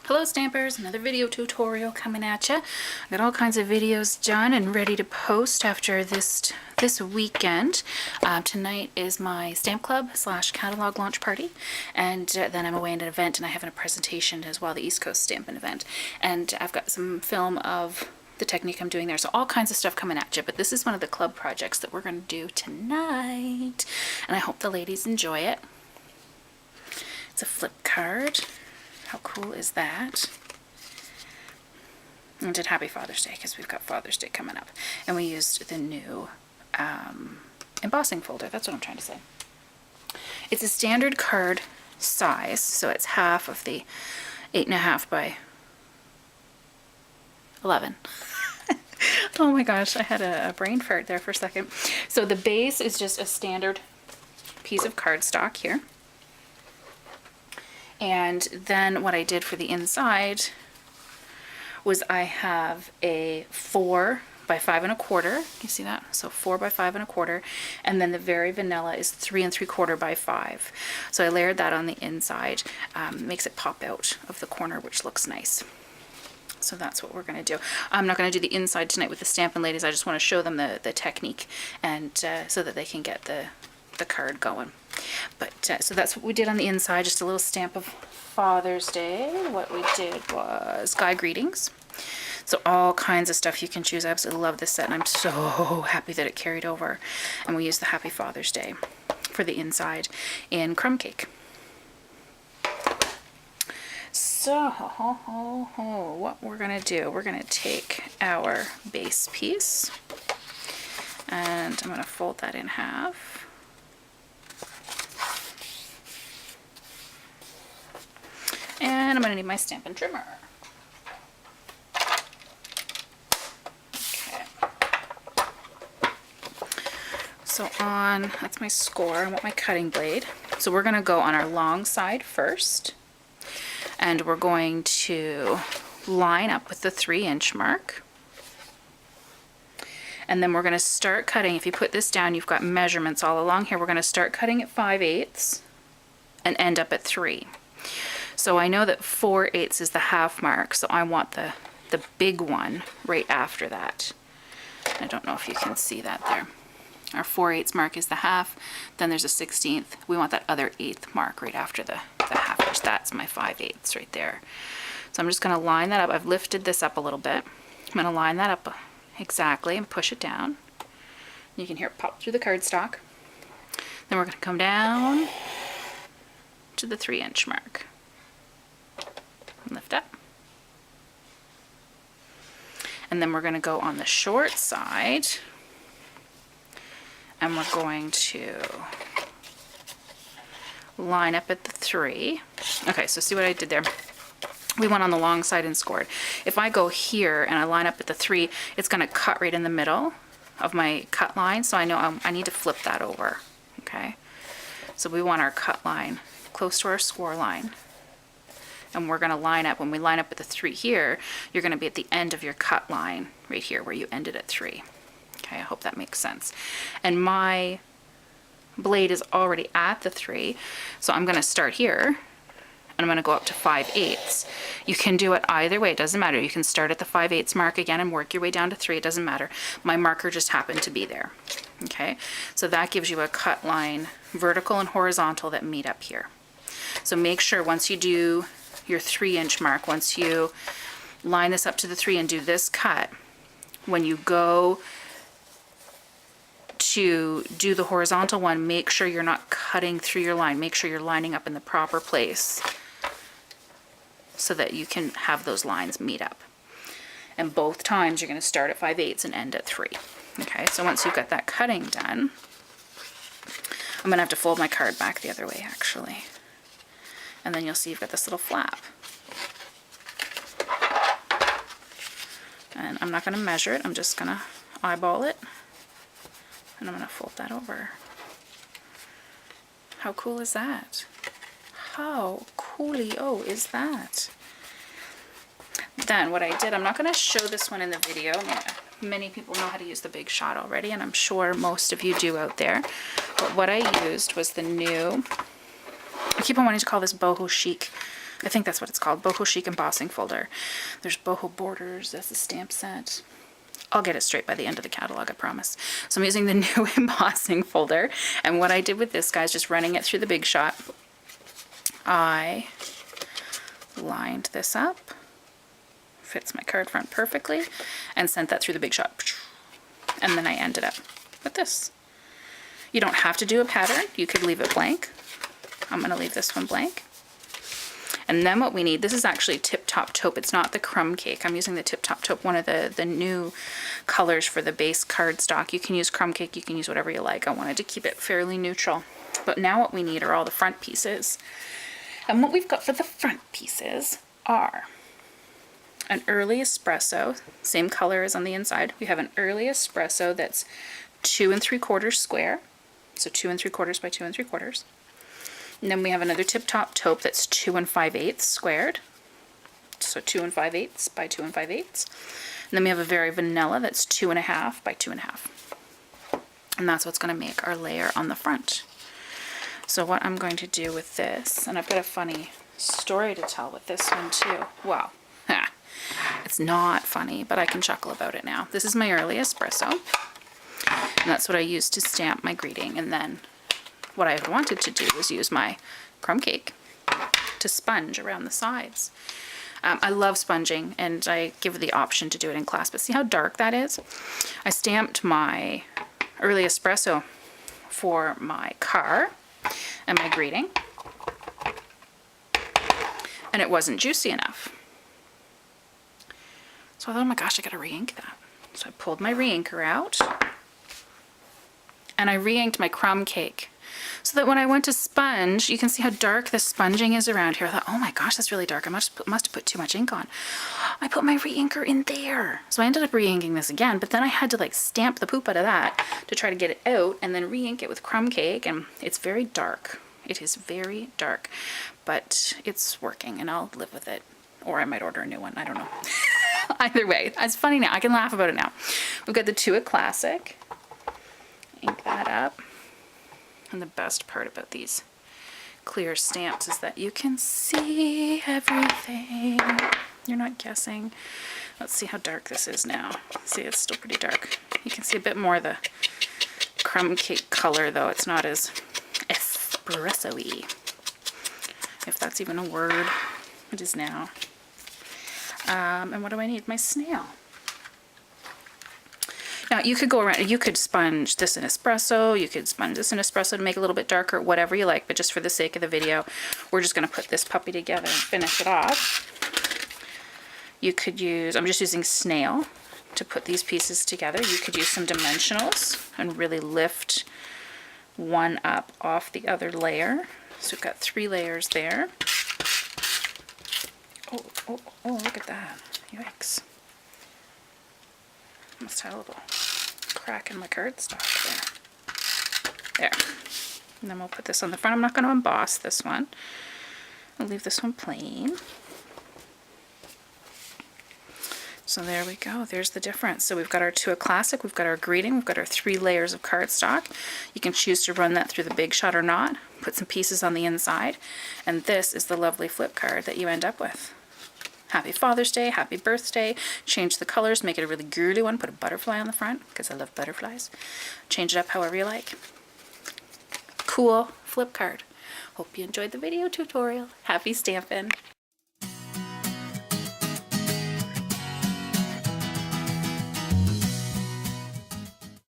Hello Stampers, another video tutorial coming at ya. I got all kinds of videos done and ready to post after this weekend. Tonight is my stamp club / catalog launch party, and then I'm away at an event and I have a presentation as well, the East Coast Stampin' event, and I've got some film of the technique I'm doing there, so all kinds of stuff coming at you. But this is one of the club projects that we're going to do tonight, and I hope the ladies enjoy it. It's a flip card. How cool is that? And did Happy Father's Day because we've got Father's Day coming up. And we used the new embossing folder. That's what I'm trying to say. It's a standard card size, so it's half of the 8.5 by 11. Oh my gosh, I had a brain fart there for a second. So the base is just a standard piece of cardstock here. And then what I did for the inside was I have a 4 by 5 1/4. You see that? So 4 by 5 1/4, and then the very vanilla is 3 3/4 by 5. So I layered that on the inside. Makes it pop out of the corner, which looks nice. So that's what we're going to do. I'm not going to do the inside tonight with the Stampin' Ladies. I just want to show them the technique, and so that they can get the card going. But so that's what we did on the inside, just a little stamp of Father's Day. What we did was Guy Greetings. So all kinds of stuff you can choose. I absolutely love this set, and I'm so happy that it carried over. And we used the Happy Father's Day for the inside in crumb cake. So what we're going to do, we're going to take our base piece, and I'm going to fold that in half. And I'm going to need my Stampin' Trimmer. Okay. So that's my score. I want my cutting blade. So we're going to go on our long side first. And we're going to line up with the 3-inch mark. And then we're going to start cutting. If you put this down, you've got measurements all along here. We're going to start cutting at 5/8 and end up at 3. So I know that 4/8 is the half mark, so I want the big one right after that. I don't know if you can see that there. Our 4/8 mark is the half, then there's a 1/16. We want that other 1/8 mark right after the half inch. That's my 5/8 right there. So I'm just going to line that up. I've lifted this up a little bit. I'm going to line that up exactly and push it down. You can hear it pop through the cardstock. Then we're going to come down to the 3-inch mark. Lift up. And then we're going to go on the short side, and we're going to line up at the 3. Okay, so see what I did there? We went on the long side and scored. If I go here and I line up at the 3, it's going to cut right in the middle of my cut line, so I know I need to flip that over. Okay, so we want our cut line close to our score line. And we're going to line up, when we line up at the 3 here, you're going to be at the end of your cut line right here where you ended at 3. Okay, I hope that makes sense. And my blade is already at the 3, so I'm going to start here, and I'm going to go up to 5/8. You can do it either way, it doesn't matter. You can start at the 5/8 mark again and work your way down to 3, it doesn't matter. My marker just happened to be there. Okay, so that gives you a cut line, vertical and horizontal, that meet up here. So make sure once you do your 3-inch mark, once you line this up to the 3 and do this cut, when you go to do the horizontal one, make sure you're not cutting through your line. Make sure you're lining up in the proper place so that you can have those lines meet up. And both times you're going to start at 5/8 and end at 3. Okay, so once you've got that cutting done, I'm going to have to fold my card back the other way actually. And then you'll see you've got this little flap. And I'm not going to measure it, I'm just going to eyeball it. And I'm going to fold that over. How cool is that? How coolio is that? Then what I did, I'm not going to show this one in the video. Many people know how to use the Big Shot already, and I'm sure most of you do out there. But what I used was the new, I keep on wanting to call this boho chic I think that's what it's called, Boho Chic Embossing Folder. There's Boho Borders, that's the stamp set. I'll get it straight by the end of the catalog, I promise. So I'm using the new embossing folder, and what I did with this, guys, just running it through the Big Shot, I lined this up, fits my card front perfectly, and sent that through the Big Shot. And then I ended up with this. You don't have to do a pattern, you could leave it blank. I'm gonna leave this one blank. And then what we need, this is actually Tip Top Taupe. It's not the crumb cake. I'm using the Tip Top Taupe, one of the new colors for the base cardstock. You can use crumb cake, you can use whatever you like. I wanted to keep it fairly neutral. But now what we need are all the front pieces. And what we've got for the front pieces are an early espresso, same color as on the inside. We have an early espresso that's 2 3/4 square. So 2 3/4 by 2 3/4. And then we have another Tip Top Taupe that's 2 5/8 squared. So 2 5/8 by 2 5/8. And then we have a very vanilla that's 2 1/2 by 2 1/2. And that's what's going to make our layer on the front. So what I'm going to do with this, and I've got a funny story to tell with this one too. Well, it's not funny, but I can chuckle about it now. This is my early espresso. And that's what I used to stamp my greeting. And then what I wanted to do was use my crumb cake to sponge around the sides. I love sponging, and I give the option to do it in class, but see how dark that is? I stamped my early espresso for my car and my greeting, and it wasn't juicy enough. So I thought, oh my gosh, I gotta re-ink that. So I pulled my re-inker out, and I re-inked my crumb cake. So that when I went to sponge, you can see how dark the sponging is around here. I thought, oh my gosh, that's really dark. I must have put too much ink on. I put my re-inker in there. So I ended up re-inking this again, but then I had to like stamp the poop out of that to try to get it out and then re-ink it with crumb cake, and it's very dark. It is very dark, but it's working and I'll live with it. Or I might order a new one, I don't know. Either way, it's funny now, I can laugh about it now. We've got the Tua Classic. Ink that up. And the best part about these clear stamps is that you can see everything. You're not guessing. Let's see how dark this is now. See, it's still pretty dark. You can see a bit more of the crumb cake color, though. It's not as espresso-y, if that's even a word. It is now. And what do I need? My snail. Now you could go around, you could sponge this in espresso, you could sponge this in espresso to make it a little bit darker, whatever you like, but just for the sake of the video, we're just going to put this puppy together and finish it off. You could use, I'm just using snail to put these pieces together. You could use some dimensionals and really lift one up off the other layer. So we've got 3 layers there. Oh, look at that. Yikes. Must have a little crack in my cardstock there. There. And then we'll put this on the front. I'm not going to emboss this one. I'll leave this one plain. So there we go. There's the difference. So we've got our Tua Classic, we've got our greeting, we've got our 3 layers of cardstock. You can choose to run that through the Big Shot or not. Put some pieces on the inside. And this is the lovely flip card that you end up with. Happy Father's Day, happy birthday. Change the colors, make it a really girly one. Put a butterfly on the front, because I love butterflies. Change it up however you like. Cool flip card. Hope you enjoyed the video tutorial. Happy stamping.